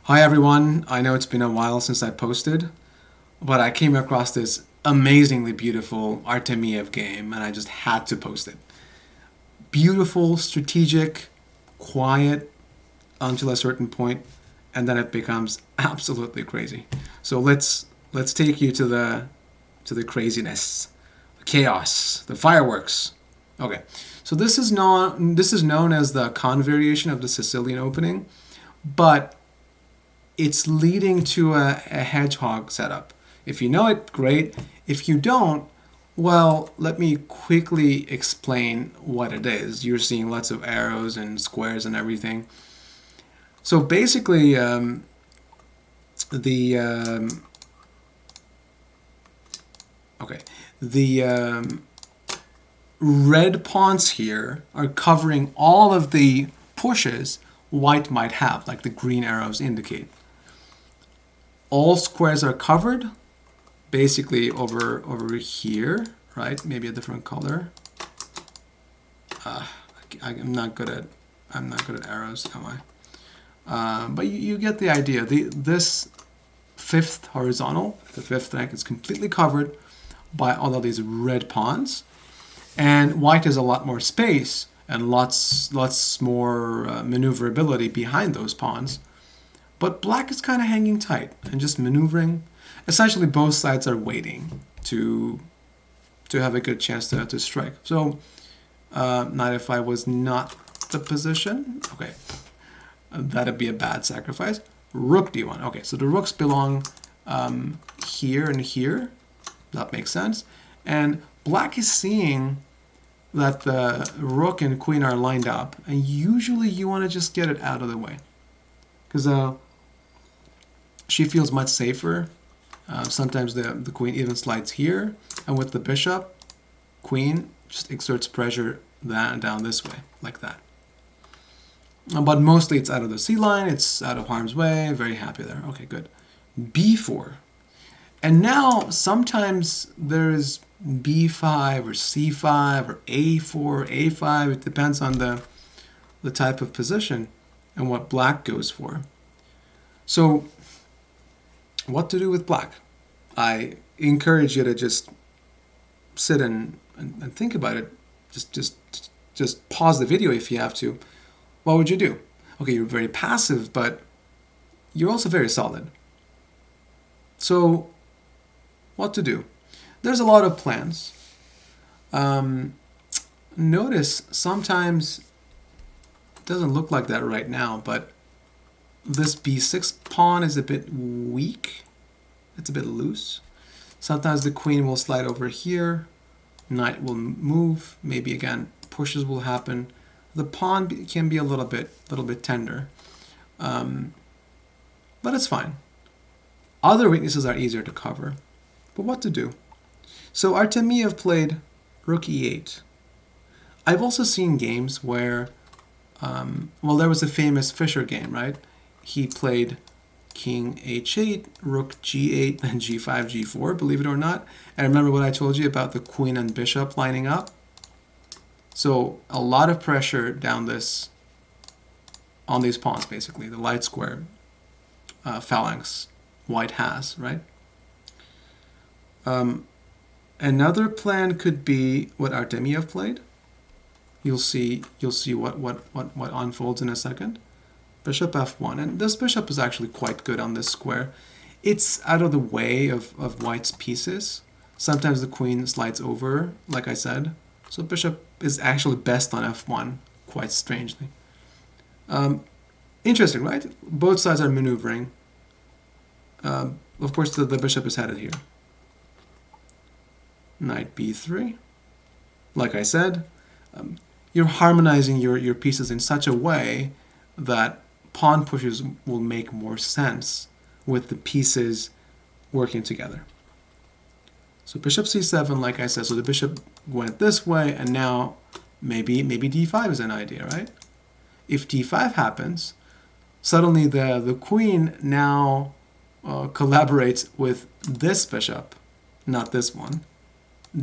Hi everyone, I know it's been a while since I posted, but I came across this amazingly beautiful Artemiev game and I just had to post it. Beautiful, strategic, quiet until a certain point, and then it becomes absolutely crazy. So let's take you to the craziness, the chaos, the fireworks. Okay. So this is known as the con variation of the Sicilian opening, but it's leading to a hedgehog setup. If you know it, great. If you don't, well, let me quickly explain what it is. You're seeing lots of arrows and squares and everything. So basically, the okay, the red pawns here are covering all of the pushes white might have, like the green arrows indicate. All squares are covered, basically over here, right? Maybe a different color. I'm not good at arrows, am I? But you get the idea. This fifth horizontal, the fifth rank, is completely covered by all of these red pawns, and white has a lot more space and lots more maneuverability behind those pawns. But black is kind of hanging tight and just maneuvering. Essentially, both sides are waiting to have a good chance to strike. So, knight f5 was not the position. Okay, that'd be a bad sacrifice. Rook d1. Okay, so the rooks belong here and here. That makes sense. And black is seeing that the rook and queen are lined up, and usually you want to just get it out of the way because she feels much safer. Sometimes the queen even slides here, and with the bishop, queen just exerts pressure down this way, like that. But mostly it's out of the C line, it's out of harm's way, very happy there. Okay, good. B4. And now sometimes there's B5 or C5 or A4, A5. It depends on the type of position and what black goes for. So what to do with black? I encourage you to just sit and think about it. Just pause the video if you have to. What would you do? Okay, you're very passive, but you're also very solid. So what to do? There's a lot of plans. Notice sometimes it doesn't look like that right now, but this b6 pawn is a bit weak. It's a bit loose. Sometimes the queen will slide over here. Knight will move. Maybe again pushes will happen. The pawn can be a little bit tender, but it's fine. Other weaknesses are easier to cover. But what to do? So Artemiev played rook e8. I've also seen games where, well, there was a famous Fischer game, right? He played king h8, rook g8, then g5, g4, believe it or not. And remember what I told you about the queen and bishop lining up? So a lot of pressure down this, on these pawns, basically, the light square phalanx white has, right? Another plan could be what Artemiev played. You'll see what unfolds in a second. Bishop f1, and this bishop is actually quite good on this square. It's out of the way of white's pieces. Sometimes the queen slides over, like I said. So bishop is actually best on f1, quite strangely. Interesting, right? Both sides are maneuvering. Of course, the bishop is headed here. Knight b3. Like I said, you're harmonizing your pieces in such a way that pawn pushes will make more sense with the pieces working together. So bishop c7, like I said, so the bishop went this way, and now maybe d5 is an idea, right? If d5 happens, suddenly the queen now collaborates with this bishop, not this one,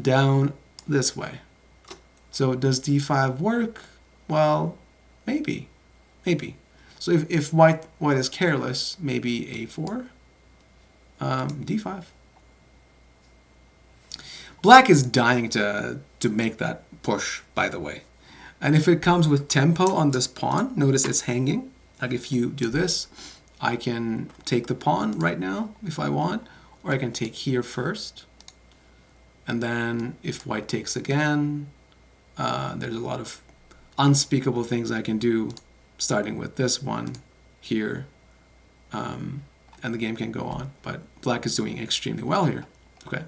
down this way. So does d5 work? Well, maybe. So if white is careless, maybe a4, d5. Black is dying to make that push, by the way. And if it comes with tempo on this pawn, notice it's hanging. Like if you do this, I can take the pawn right now if I want, or I can take here first. And then if white takes again, there's a lot of unspeakable things I can do, starting with this one here. And the game can go on. But black is doing extremely well here. Okay.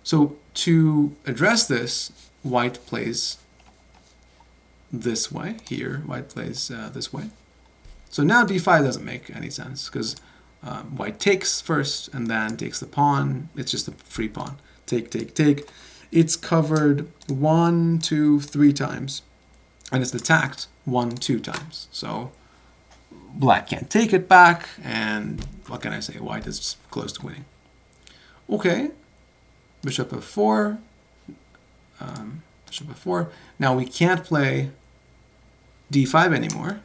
So to address this, white plays this way here. White plays this way. So now d5 doesn't make any sense because white takes first and then takes the pawn. It's just a free pawn. Take, take, take. It's covered 1, 2, 3 times. And it's attacked 1, 2 times. So black can't take it back. And what can I say? White is close to winning. Okay. Bishop f4. Bishop f4. Now we can't play d5 anymore.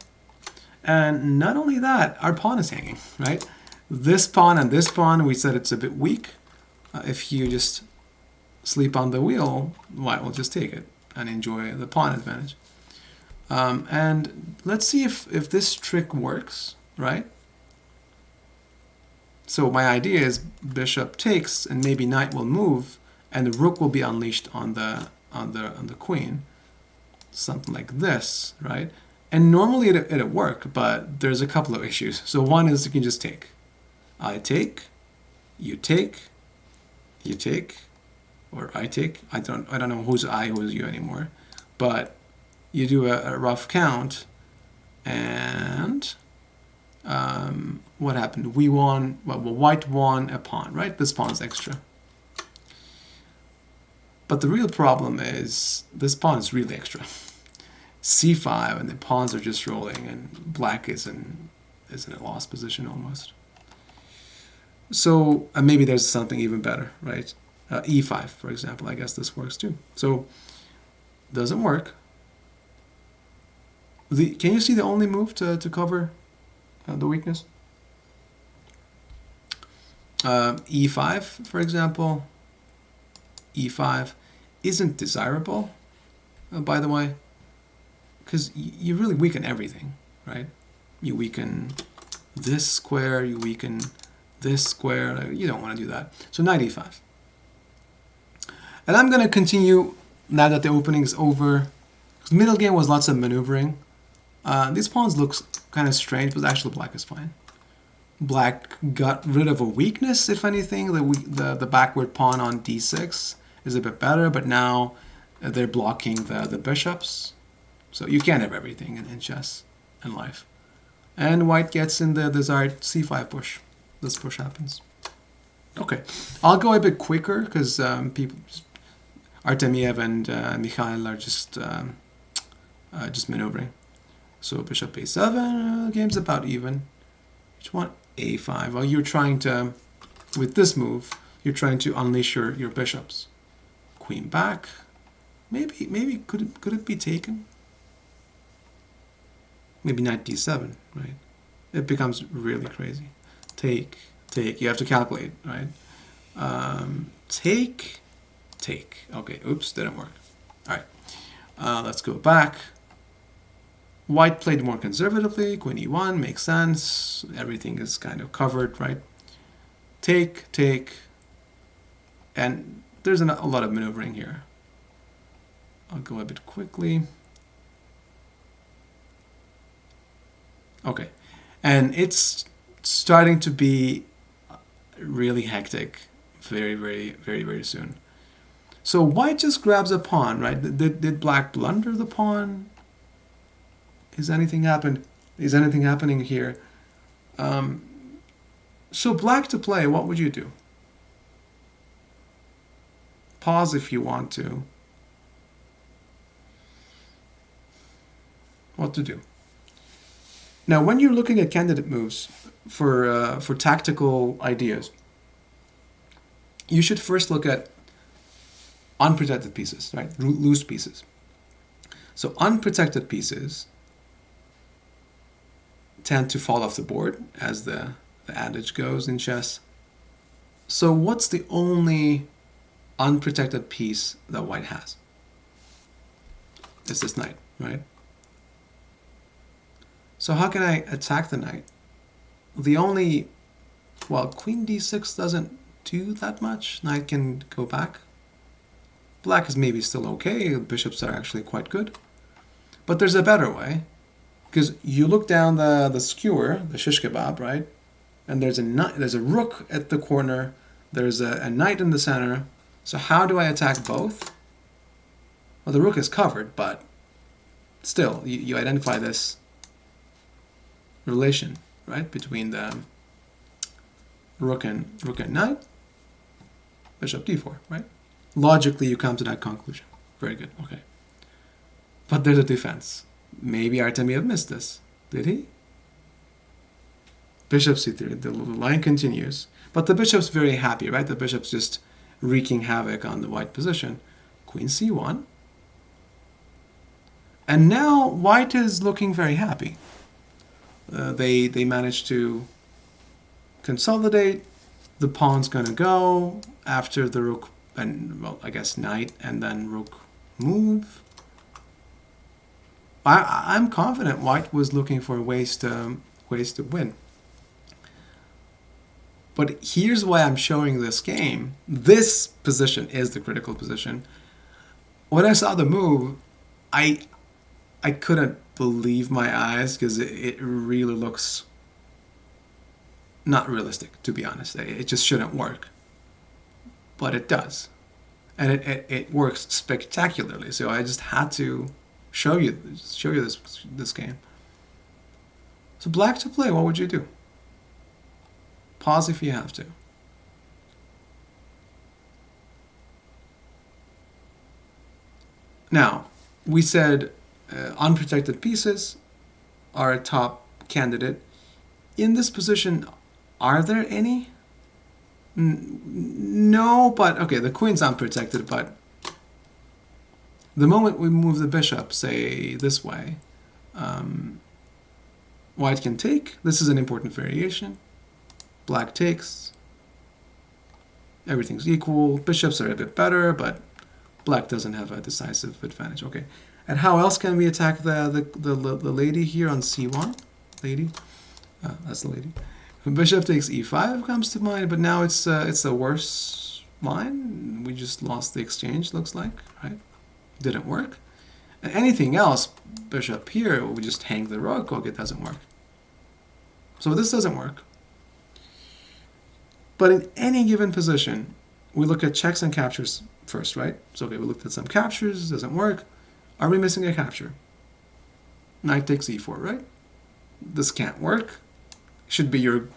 And not only that, our pawn is hanging, right? This pawn and this pawn, we said it's a bit weak. If you just sleep on the wheel, white will just take it and enjoy the pawn advantage. And let's see if this trick works, right? So my idea is bishop takes, and maybe knight will move, and the rook will be unleashed on the queen, something like this, right? And normally it'll work, but there's a couple of issues. So one is you can just take. I take, you take, you take, or I take. I don't know who's I, who's you anymore, but you do a rough count, and what happened? We won. Well, white won a pawn, right? This pawn's extra. But the real problem is this pawn is really extra. c5, and the pawns are just rolling, and black is in a lost position almost. So maybe there's something even better, right? e5, for example. I guess this works too. So doesn't work. Can you see the only move to cover the weakness? e5, for example. e5 isn't desirable, by the way, because you really weaken everything, right? You weaken this square, you weaken this square. You don't want to do that. So knight e5. And I'm going to continue now that the opening is over. Middle game was lots of maneuvering. These pawns look kind of strange, but actually black is fine. Black got rid of a weakness, if anything. The backward pawn on d6 is a bit better, but now they're blocking the bishops. So you can't have everything in chess and life. And white gets in the desired c5 push. This push happens. Okay, I'll go a bit quicker because people, Artemiev and Mikhail are just maneuvering. So bishop a7, game's about even. Just want a5. Well, you're trying to, with this move, you're trying to unleash your bishops. Queen back. Maybe could it be taken? Maybe knight d7, right? It becomes really crazy. Take. You have to calculate, right? Take. Okay, oops, didn't work. All right, let's go back. White played more conservatively. Queen e1 makes sense. Everything is kind of covered, right? Take. And there's a lot of maneuvering here. I'll go a bit quickly. Okay, and it's starting to be really hectic very soon. So white just grabs a pawn, right? Did black blunder the pawn? Is anything happening here? So black to play, what would you do? Pause if you want to. What to do? Now, when you're looking at candidate moves for tactical ideas, you should first look at unprotected pieces, right? Loose pieces. So unprotected pieces tend to fall off the board, as the adage goes in chess. So what's the only unprotected piece that white has? It's this knight, right? So how can I attack the knight? The only, well, queen d6 doesn't do that much. Knight can go back. Black is maybe still okay. Bishops are actually quite good. But there's a better way. Because you look down the skewer, the shish kebab, right? And there's a rook at the corner. There's a knight in the center. So how do I attack both? Well, the rook is covered, but still, you identify this relation, right, between the rook and knight, bishop d4, right? Logically, you come to that conclusion. Very good, okay. But there's a defense. Maybe Artemiev missed this. Did he? Bishop c3, the line continues. But the bishop's very happy, right? The bishop's just wreaking havoc on the white position. Queen c1. And now white is looking very happy. They managed to consolidate. The pawn's going to go after the rook, and well, I guess knight, and then rook move. I'm confident white was looking for ways to win. But here's why I'm showing this game. This position is the critical position. When I saw the move, I couldn't believe my eyes, because it really looks not realistic, to be honest. It just shouldn't work. But it does. And it works spectacularly. So I just had to show you this game. So black to play, what would you do? Pause if you have to. Now, we said unprotected pieces are a top candidate. In this position, are there any? No, but okay, the queen's unprotected, but the moment we move the bishop, say this way, white can take. This is an important variation. Black takes. Everything's equal. Bishops are a bit better, but black doesn't have a decisive advantage. Okay. And how else can we attack the lady here on c1? Lady? That's the lady. Bishop takes e5 comes to mind, but now it's a worse line. We just lost the exchange, looks like, right? Didn't work. And anything else, bishop here, we just hang the rook. Okay, it doesn't work. So this doesn't work. But in any given position, we look at checks and captures first, right? So okay, we looked at some captures, doesn't work. Are we missing a capture? Knight takes e4, right? This can't work. Should be your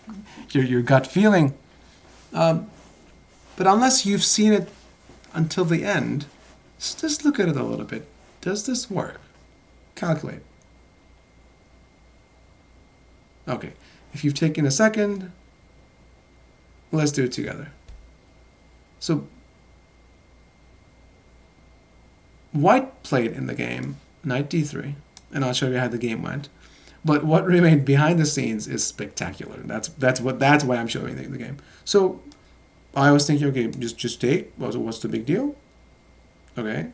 gut feeling. But unless you've seen it until the end, just look at it a little bit. Does this work? Calculate. Okay, if you've taken a second, let's do it together. So white played in the game knight d3, and I'll show you how the game went. But what remained behind the scenes is spectacular. That's why I'm showing the game. So I was thinking, okay, just take. What's the big deal? Okay,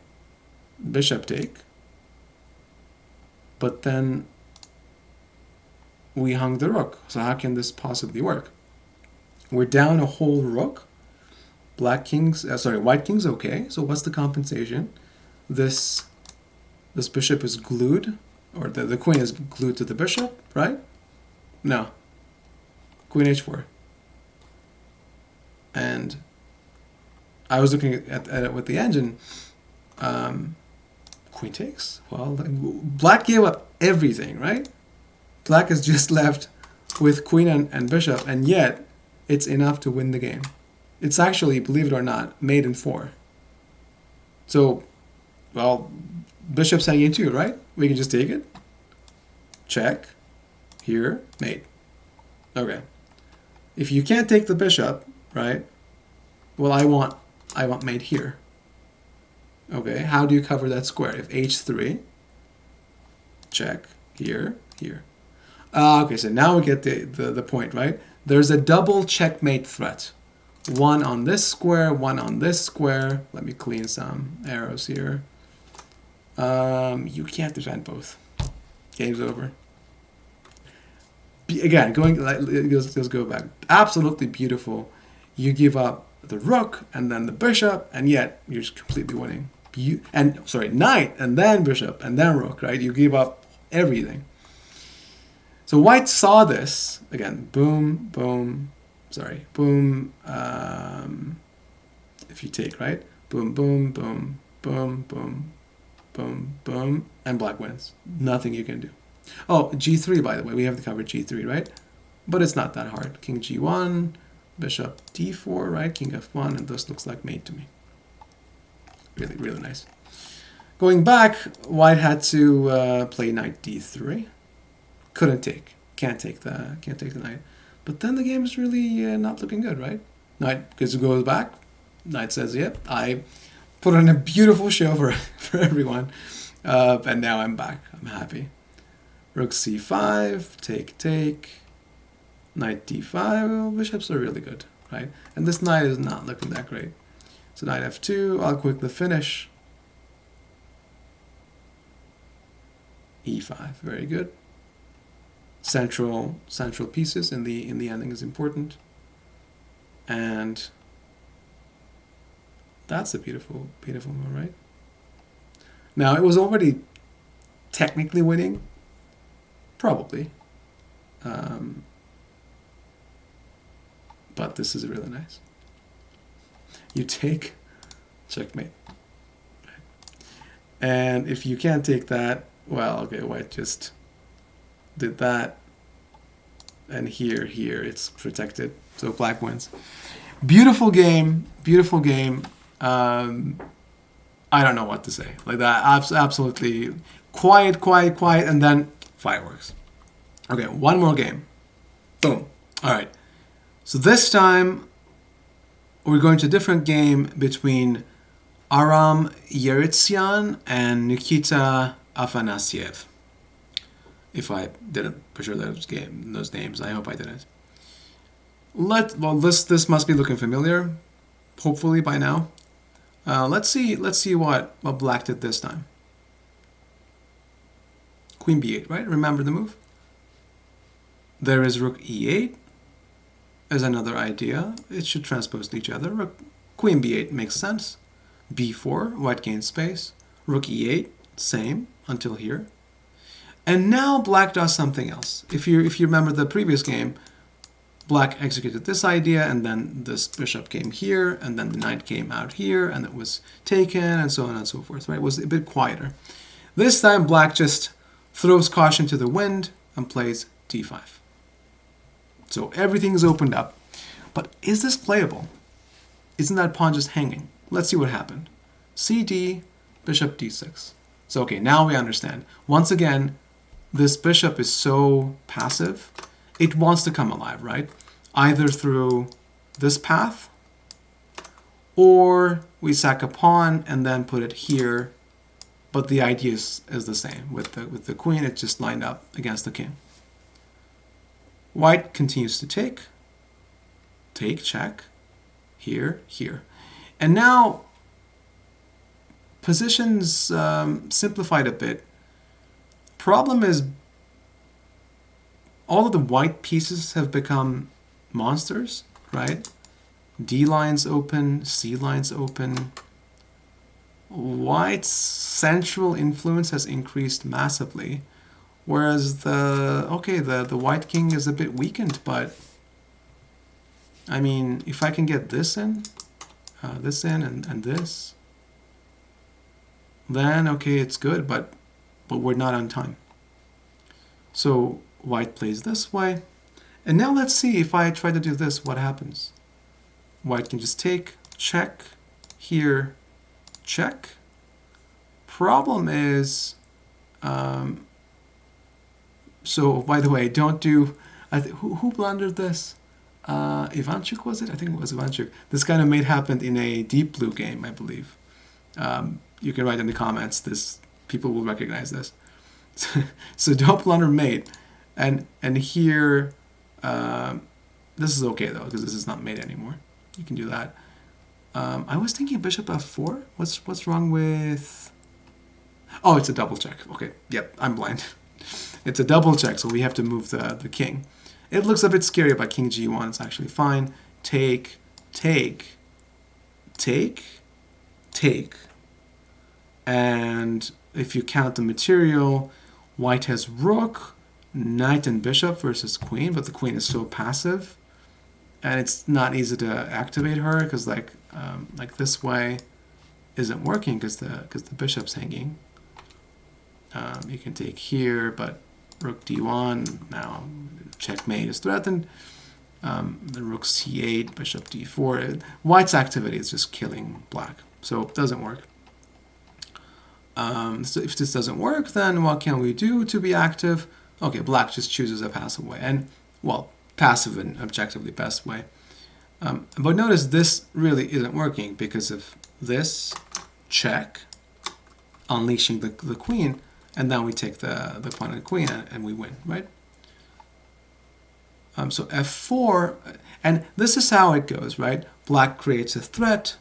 bishop take. But then we hung the rook. So how can this possibly work? We're down a whole rook. White king's okay. So what's the compensation? This bishop is glued, or the queen is glued to the bishop, right? No. Queen h4. And I was looking at it with the engine. Queen takes. Well, black gave up everything, right? Black is just left with queen and bishop, and yet it's enough to win the game. It's actually, believe it or not, mate in 4. So, well, bishop's hanging too, right? We can just take it. Check. Here, mate. Okay. If you can't take the bishop, right? Well, I want mate here. Okay, how do you cover that square? If h3, check, here, here. Okay, so now we get the point, right? There's a double checkmate threat. One on this square, one on this square. Let me clean some arrows here. You can't defend both. Game's over. Again, let's go back. Absolutely beautiful. You give up the rook and then the bishop, and yet you're just completely winning. Knight and then bishop and then rook, right? You give up everything. So white saw this again. Boom, boom. Sorry, boom. If you take, right? Boom, boom, boom, boom, boom, boom, boom, and black wins. Nothing you can do. Oh, g3, by the way. We have to cover g3, right? But it's not that hard. King g1, bishop d4, right? King f1, and this looks like mate to me. Really, really nice. Going back, white had to play knight d3. Couldn't take. Can't take the knight. But then the game is really not looking good, right? Knight goes back. Knight says, yep, I put on a beautiful show for everyone. And now I'm back. I'm happy. Rook c5, take. Knight d5. Well, bishops are really good, right? And this knight is not looking that great. So knight f2, I'll quickly finish. e5, very good. Central pieces in the ending is important. And that's a beautiful move, right? Now, it was already technically winning, probably. But this is really nice. You take, checkmate. And if you can't take that, well, okay, white just did that. And here, it's protected. So black wins. Beautiful game. I don't know what to say. Like that, absolutely quiet, and then fireworks. Okay, one more game. Boom. All right. So this time, we're going to a different game between Aram Yeritzian and Nikita Afanasyev. If I didn't butcher those names, I hope I didn't. This must be looking familiar, hopefully by now. Let's see what black did this time. Queen b8, right? Remember the move? There is rook e8 as another idea. It should transpose to each other. Queen b8 makes sense. b4, white gains space. Rook e8, same until here. And now black does something else. If you remember the previous game, black executed this idea, and then this bishop came here, and then the knight came out here, and it was taken, and so on and so forth, right? It was a bit quieter. This time, black just throws caution to the wind and plays d5. So everything is opened up. But is this playable? Isn't that pawn just hanging? Let's see what happened. cd, bishop d6. So, okay, now we understand. Once again, this bishop is so passive. It wants to come alive, right? Either through this path, or we sack a pawn and then put it here. But the idea is the same. With the queen, it's just lined up against the king. White continues to take, check, here. And now, positions simplified a bit. Problem is, all of the white pieces have become monsters, right? D line's open, C line's open. White's central influence has increased massively, whereas the white king is a bit weakened, but I mean, if I can get this in, and this, then okay, it's good, but we're not on time. So white plays this way. And now let's see if I try to do this, what happens. White can just take, check, here, check. Problem is, so by the way, don't do, who blundered this? Ivanchuk, was it? I think it was Ivanchuk. This kind of mate happened in a Deep Blue game, I believe. You can write in the comments, people will recognize this. So don't blunder mate. And here, this is okay though, because this is not mate anymore. You can do that. I was thinking bishop f4. What's wrong with... Oh, it's a double check. Okay, yep, I'm blind. It's a double check, so we have to move the king. It looks a bit scary, but king g1 is actually fine. Take, take, take, take. And if you count the material, white has rook, knight and bishop versus queen, but the queen is so passive. And it's not easy to activate her, because like this way isn't working because the bishop's hanging. You can take here, but rook d1, now checkmate is threatened. The rook c8, bishop d4. White's activity is just killing black, so it doesn't work. So if this doesn't work, then what can we do to be active? Okay, black just chooses a passive way, and well, passive and objectively best way. But notice this really isn't working because of this check, unleashing the queen, and then we take the pawn and queen and we win, right? So f4, and this is how it goes, right? Black creates a threat,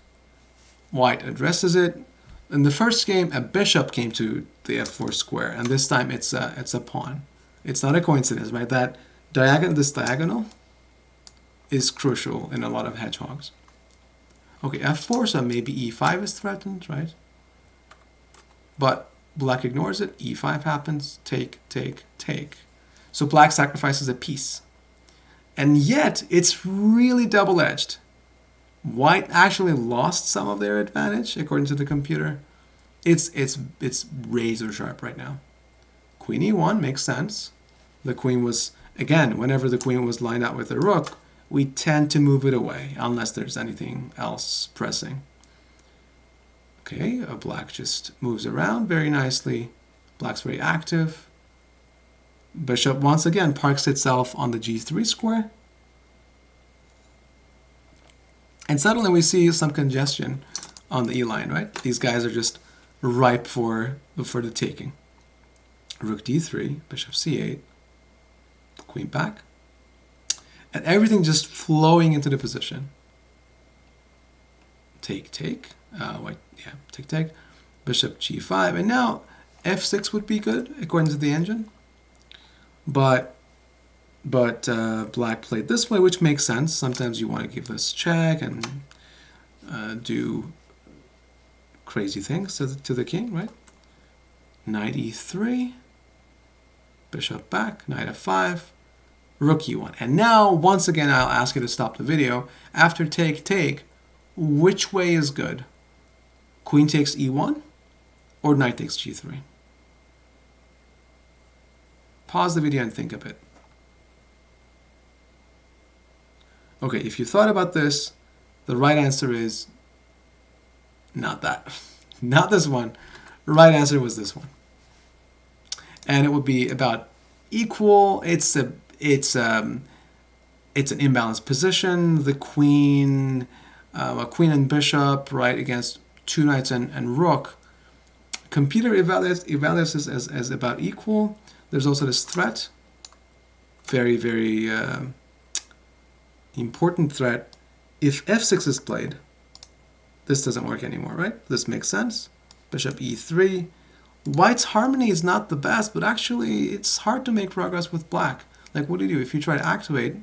white addresses it. In the first game, a bishop came to the f4 square, and this time it's a pawn. It's not a coincidence, right? That this diagonal is crucial in a lot of hedgehogs. Okay, f4, so maybe e5 is threatened, right? But black ignores it, e5 happens, take, take, take. So black sacrifices a piece. And yet, it's really double-edged. White actually lost some of their advantage, according to the computer. It's razor sharp right now. Queen e1 makes sense. The queen was, again, whenever the queen was lined up with the rook, we tend to move it away, unless there's anything else pressing. Okay, black just moves around very nicely. Black's very active. Bishop once again parks itself on the g3 square. And suddenly we see some congestion on the e-line, right? These guys are just ripe for the taking. Rook d3, bishop c8, queen back. And everything just flowing into the position. Take, take. Take, take. Bishop g5. And now f6 would be good, according to the engine. But black played this way, which makes sense. Sometimes you want to give this check and do crazy things to the king, right? Knight e3, bishop back, knight f5, rook e1. And now, once again, I'll ask you to stop the video. After take, take, which way is good? Queen takes e1 or knight takes g3? Pause the video and think a bit. Okay, if you thought about this, the right answer is not that. Not this one. The right answer was this one. And it would be about equal. It's an imbalanced position. The queen, a queen and bishop, right, against two knights and rook. Computer evaluates this as about equal. There's also this threat. Very, very important threat. If f6 is played, this doesn't work anymore, right? This makes sense. Bishop e3. White's harmony is not the best, but actually it's hard to make progress with black. Like, what do you do? If you try to activate,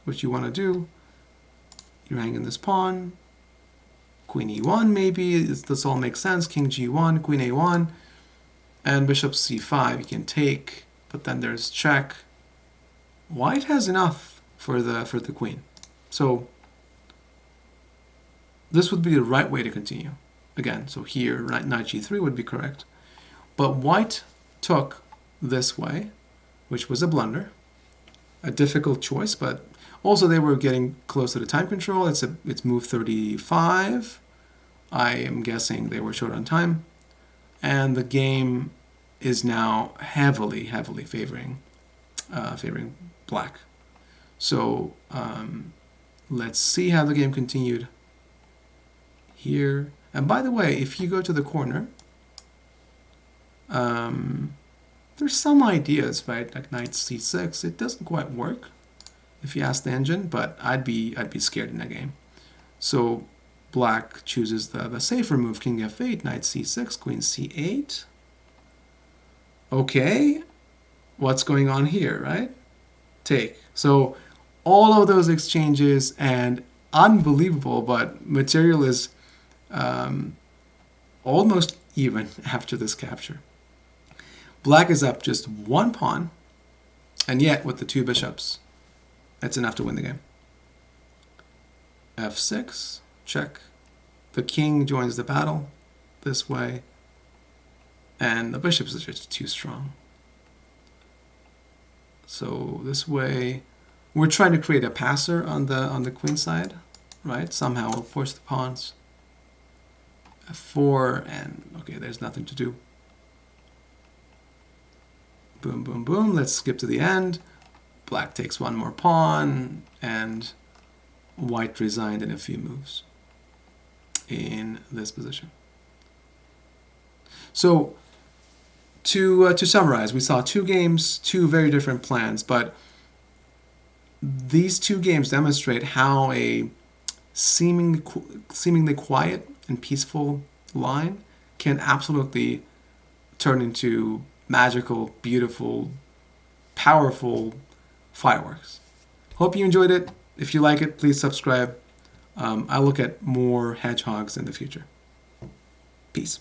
which you want to do, you're hanging this pawn. Queen e1 maybe. This all makes sense. King g1, queen a1, and bishop c5. You can take, but then there's check. White has enough for the queen. So this would be the right way to continue. Again, so here, knight g3 would be correct. But white took this way, which was a blunder. A difficult choice, but also they were getting close to the time control. It's move 35. I am guessing they were short on time. And the game is now heavily favoring black. So let's see how the game continued here. And by the way, if you go to the corner, there's some ideas, right? Like knight c6, it doesn't quite work if you ask the engine, but I'd be scared in that game. So black chooses the safer move, king f8, knight c6, queen c8. Okay, what's going on here, right? Take. So all of those exchanges, and unbelievable, but material is almost even after this capture. Black is up just one pawn, and yet with the two bishops, that's enough to win the game. f6, check. The king joins the battle this way, and the bishops are just too strong. So this way, we're trying to create a passer on the queen side, right? Somehow we'll force the pawns. f4, and okay, there's nothing to do. Boom, boom, boom. Let's skip to the end. Black takes one more pawn, and white resigned in a few moves in this position. So to summarize, we saw two games, two very different plans, but these two games demonstrate how a seemingly quiet and peaceful line can absolutely turn into magical, beautiful, powerful fireworks. Hope you enjoyed it. If you like it, please subscribe. I'll look at more hedgehogs in the future. Peace.